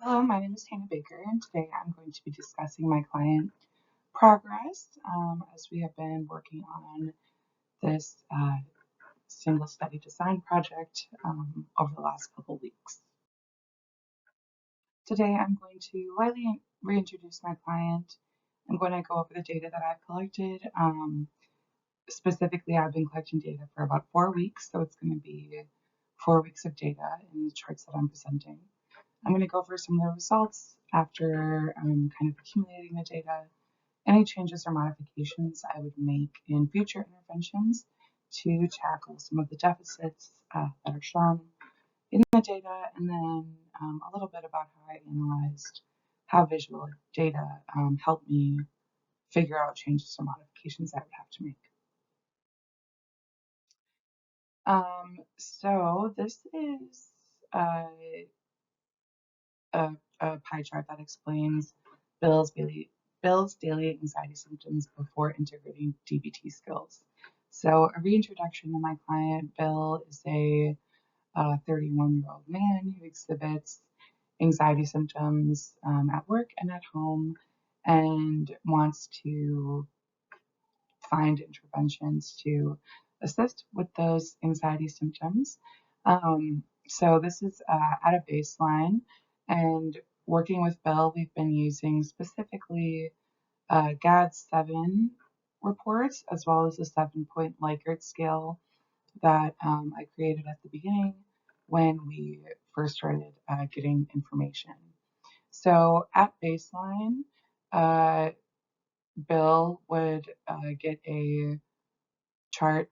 Hello, my name is Hannah Baker, and today I'm going to be discussing my client progress as we have been working on this single study design project over the last couple weeks. Today I'm going to lightly reintroduce my client. I'm going to go over the data that I've collected. Specifically, I've been collecting data for about 4 weeks, so it's going to be 4 weeks of data in the charts that I'm presenting. I'm going to go over some of the results after kind of accumulating the data, any changes or modifications I would make in future interventions to tackle some of the deficits that are shown in the data, and then a little bit about how I analyzed how visual data helped me figure out changes or modifications I would have to make. So this is a pie chart that explains Bill's daily anxiety symptoms before integrating DBT skills. So a reintroduction to my client. Bill is a 31-year-old man who exhibits anxiety symptoms at work and at home and wants to find interventions to assist with those anxiety symptoms. So this is at a baseline, and working with Bill, we've been using specifically GAD-7 reports as well as the 7-point Likert scale that I created at the beginning when we first started getting information. So at baseline, uh, Bill would get a chart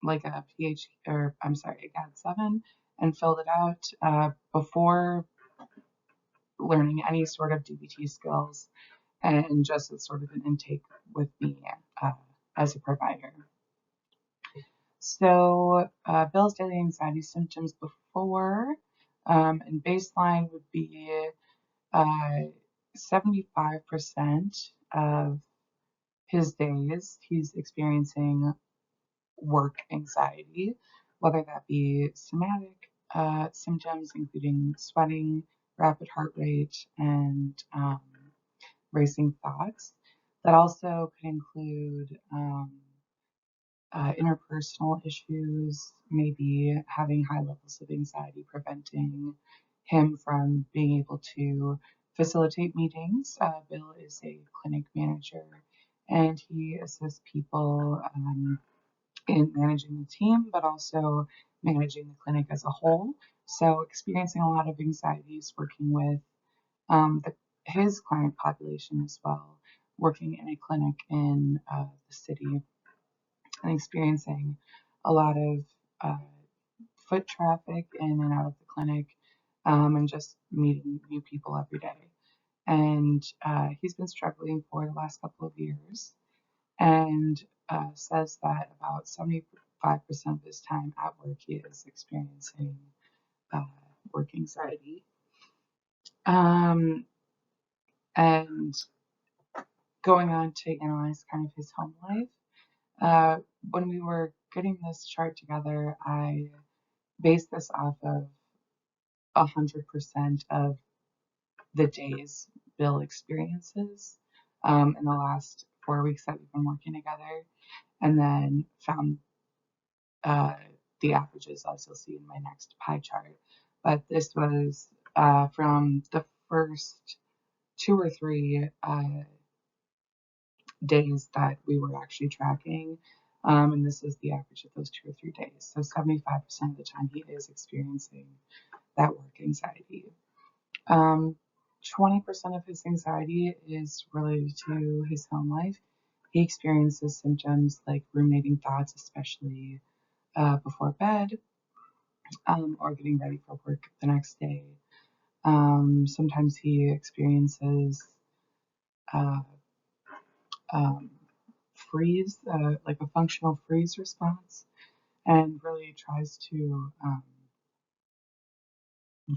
like a a GAD-7 and filled it out before learning any sort of DBT skills and just as sort of an intake with me uh, as a provider. So Bill's daily anxiety symptoms before and baseline would be 75% of his days he's experiencing work anxiety, whether that be somatic symptoms, including sweating, rapid heart rate, and racing thoughts. That also could include interpersonal issues, maybe having high levels of anxiety preventing him from being able to facilitate meetings. Bill is a clinic manager and he assists people in managing the team, but also managing the clinic as a whole. So experiencing a lot of anxieties working with his client population as well, working in a clinic in the city and experiencing a lot of uh, foot traffic in and out of the clinic and just meeting new people every day. And he's been struggling for the last couple of years and says that about 75% of his time at work he is experiencing uh, work anxiety. And going on to analyze kind of his home life. When we were getting this chart together, I based this off of 100% of the days Bill experiences in the last 4 weeks that we've been working together, and then found uh, the averages, as you'll see in my next pie chart. But this was from the first 2 or 3 days that we were actually tracking. And this is the average of those 2 or 3 days. So 75% of the time he is experiencing that work anxiety. 20% of his anxiety is related to his home life. He experiences symptoms like ruminating thoughts, especially before bed or getting ready for work the next day. Sometimes he experiences uh, um, freeze, like a functional freeze response, and really tries to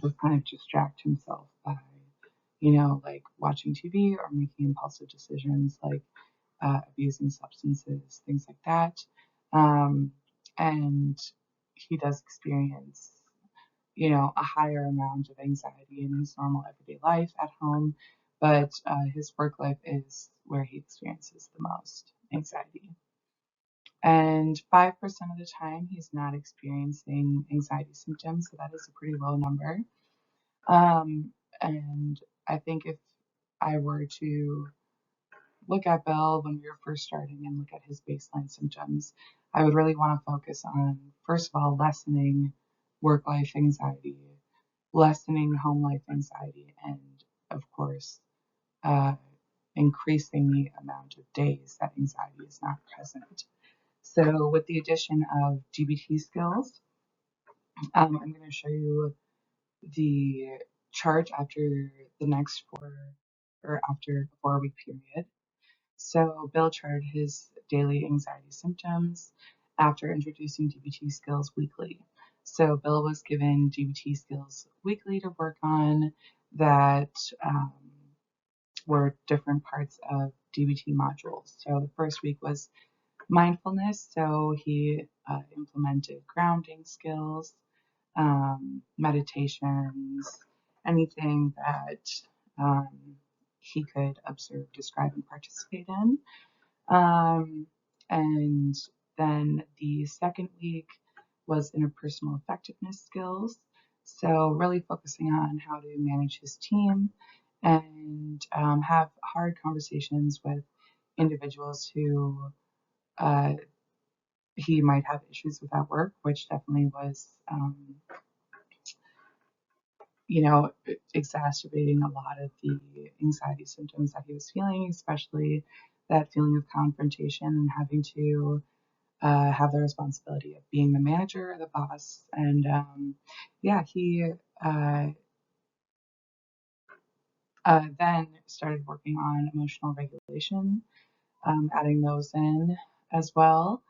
just kind of distract himself by, like watching TV or making impulsive decisions like abusing substances, things like that. And he does experience a higher amount of anxiety in his normal everyday life at home, but his work life is where he experiences the most anxiety. And 5% of the time, he's not experiencing anxiety symptoms, so that is a pretty low number. And I think if I were to look at Bill when we were first starting and look at his baseline symptoms, I would really want to focus on, first of all, lessening work life anxiety, lessening home life anxiety, and of course, uh, increasing the amount of days that anxiety is not present. So, with the addition of DBT skills, I'm going to show you the chart after the next after a 4 week period. So Bill charted his daily anxiety symptoms after introducing DBT skills weekly. So Bill was given DBT skills weekly to work on that um, were different parts of DBT modules. So the first week was mindfulness. So he implemented grounding skills, meditations, anything that um, he could observe, describe, and participate in. Um, and then the second week was interpersonal effectiveness skills. So, really focusing on how to manage his team and have hard conversations with individuals who uh, he might have issues with at work, which definitely was, exacerbating a lot of the anxiety symptoms that he was feeling, especially that feeling of confrontation and having to have the responsibility of being the manager, the boss, and yeah, he uh, then started working on emotional regulation, adding those in as well,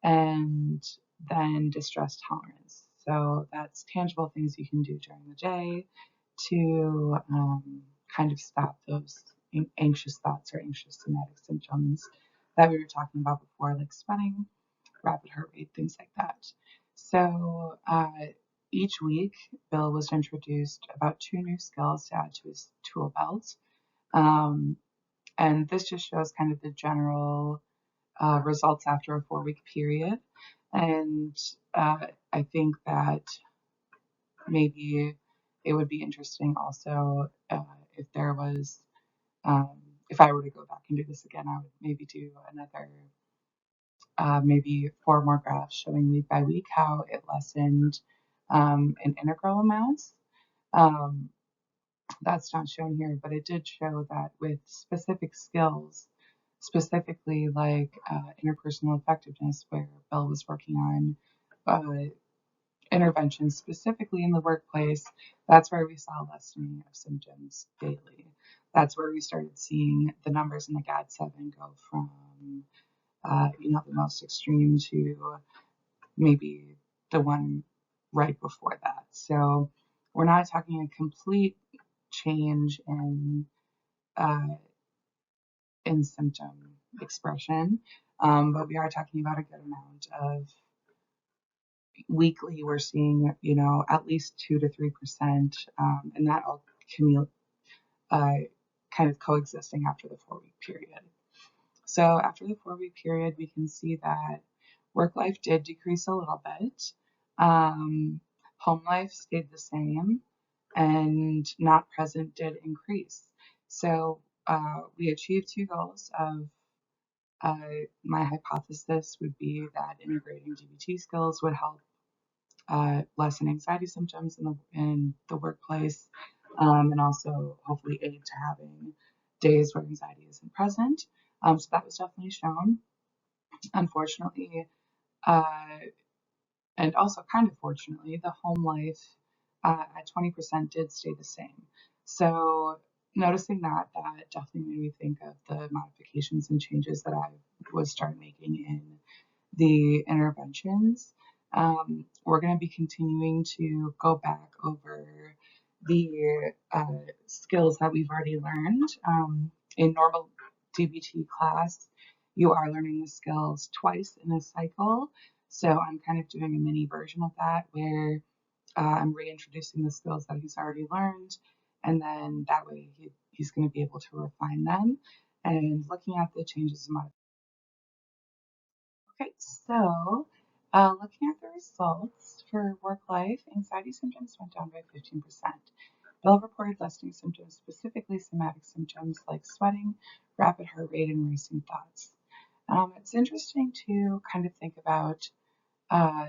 and then distress tolerance. So that's tangible things you can do during the day to kind of stop those anxious thoughts or anxious somatic symptoms that we were talking about before, like sweating, rapid heart rate, things like that. So each week, Bill was introduced about 2 new skills to add to his tool belt. Um, and this just shows kind of the general results after a 4 week period. And I think that maybe it would be interesting also if there was, um, if I were to go back and do this again, I would maybe do another maybe 4 more graphs showing week by week how it lessened in integral amounts. Um, that's not shown here, but it did show that with specific skills, specifically like interpersonal effectiveness, where Bill was working on interventions specifically in the workplace, that's where we saw lessening of symptoms daily. That's where we started seeing the numbers in the GAD-7 go from the most extreme to maybe the one right before that. So we're not talking a complete change uh, in symptom expression, but we are talking about a good amount of weekly. We're seeing, at least 2 to 3%, and that all uh, kind of coexisting after the 4 week period. So after the 4 week period, we can see that work life did decrease a little bit. Home life stayed the same, and not present did increase. So we achieved 2 goals of my hypothesis would be that integrating DBT skills would help lessen anxiety symptoms in the workplace, and also hopefully aid to having days where anxiety isn't present. So that was definitely shown. Unfortunately, uh, and also kind of fortunately, the home life at 20% did stay the same. So noticing that definitely made me think of the modifications and changes that I would start making in the interventions. We're going to be continuing to go back over the skills that we've already learned. In normal DBT class, you are learning the skills twice in a cycle. So I'm kind of doing a mini version of that where I'm reintroducing the skills that he's already learned, and then that way he's going to be able to refine them. And looking at the changes in my Okay, so looking at the results for work life, anxiety symptoms went down by 15%. Bill reported lessening symptoms, specifically somatic symptoms like sweating, rapid heart rate, and racing thoughts. It's interesting to kind of think about uh,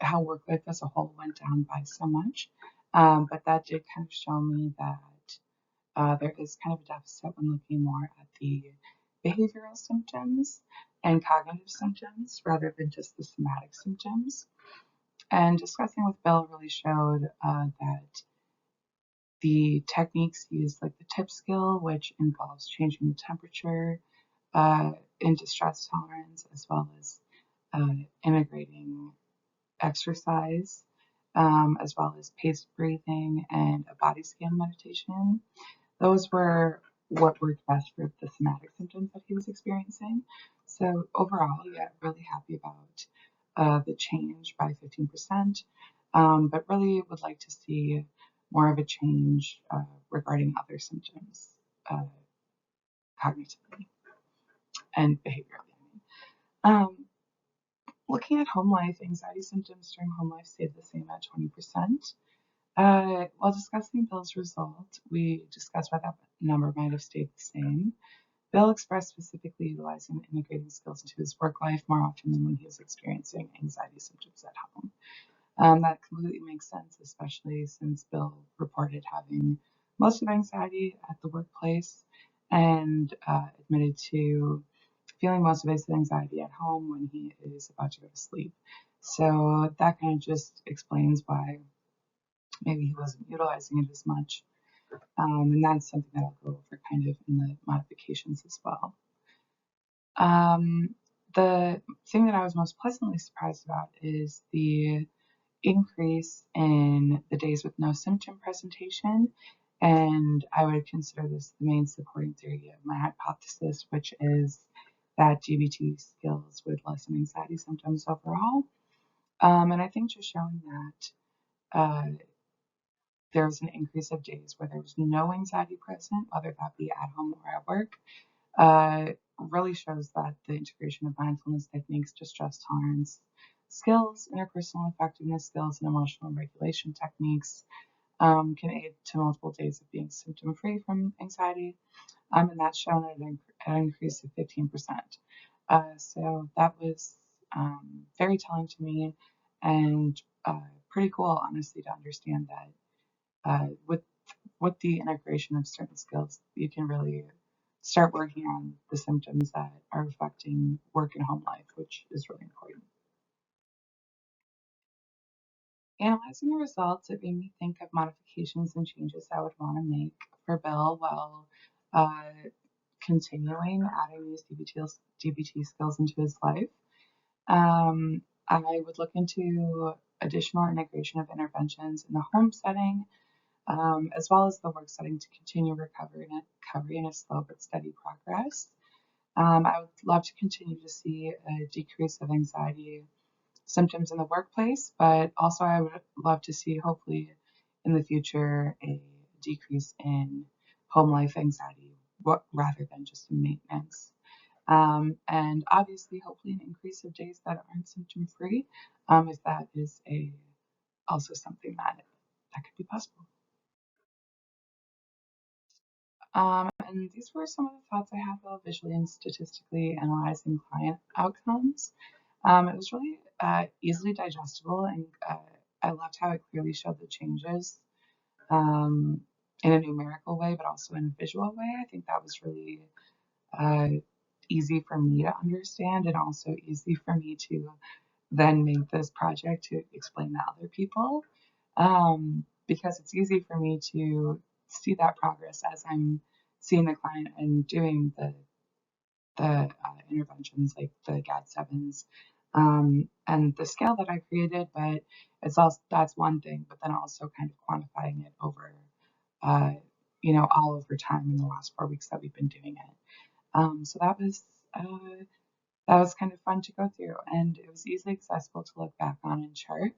how work life as a whole went down by so much, but that did kind of show me that there is kind of a deficit when looking more at the behavioral symptoms and cognitive symptoms rather than just the somatic symptoms. And discussing with Bill really showed that the techniques used, like the tip skill, which involves changing the temperature into stress tolerance, as well as integrating exercise, as well as paced breathing and a body scan meditation. Those were what worked best for the somatic symptoms that he was experiencing. So overall, yeah, really happy about the change by 15%, but really would like to see more of a change regarding other symptoms uh, cognitively and behaviorally. Um, Looking at home life, anxiety symptoms during home life stayed the same at 20%. While discussing Bill's result, we discussed why that number might have stayed the same. Bill expressed specifically utilizing and integrating skills into his work life more often than when he was experiencing anxiety symptoms at home. That completely makes sense, especially since Bill reported having most of anxiety at the workplace and admitted to feeling most of his anxiety at home when he is about to go to sleep. So that kind of just explains why maybe he wasn't utilizing it as much. And that's something that I'll go over kind of in the modifications as well. The thing that I was most pleasantly surprised about is the increase in the days with no symptom presentation. And I would consider this the main supporting theory of my hypothesis, which is that GBT skills would lessen anxiety symptoms overall. And I think just showing that there was an increase of days where there was no anxiety present, whether that be at home or at work, really shows that the integration of mindfulness techniques to stress tolerance skills, interpersonal effectiveness skills, and emotional regulation techniques can aid to multiple days of being symptom free from anxiety. And that's shown at an increase of 15%. So that was very telling to me and pretty cool, honestly, to understand that with the integration of certain skills, you can really start working on the symptoms that are affecting work and home life, which is really important. Analyzing the results, it made me think of modifications and changes I would want to make for Bill while uh, continuing adding these DBT skills into his life. I would look into additional integration of interventions in the home setting, as well as the work setting to continue recovery in a slow but steady progress. I would love to continue to see a decrease of anxiety symptoms in the workplace, but also I would love to see, hopefully, in the future, a decrease in home life anxiety rather than just maintenance. And obviously, hopefully, an increase of days that aren't symptom free, if that is also something that could be possible. And these were some of the thoughts I had while visually and statistically analyzing client outcomes. It was really easily digestible, and I loved how it clearly showed the changes um, in a numerical way, but also in a visual way. I think that was really uh, easy for me to understand, and also easy for me to then make this project to explain to other people, because it's easy for me to see that progress as I'm seeing the client and doing the interventions like the GAD-7s and the scale that I created, but it's also that's one thing, but then also kind of quantifying it over, uh, all over time in the last 4 weeks that we've been doing it. So that was kind of fun to go through, and it was easily accessible to look back on and chart.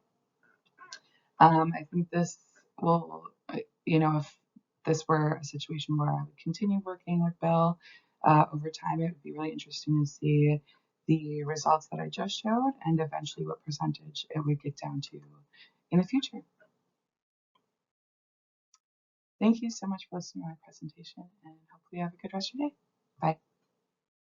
I think this will, if this were a situation where I would continue working with Bill over time, it would be really interesting to see the results that I just showed and eventually what percentage it would get down to in the future. Thank you so much for listening to my presentation, and hopefully you have a good rest of your day. Bye.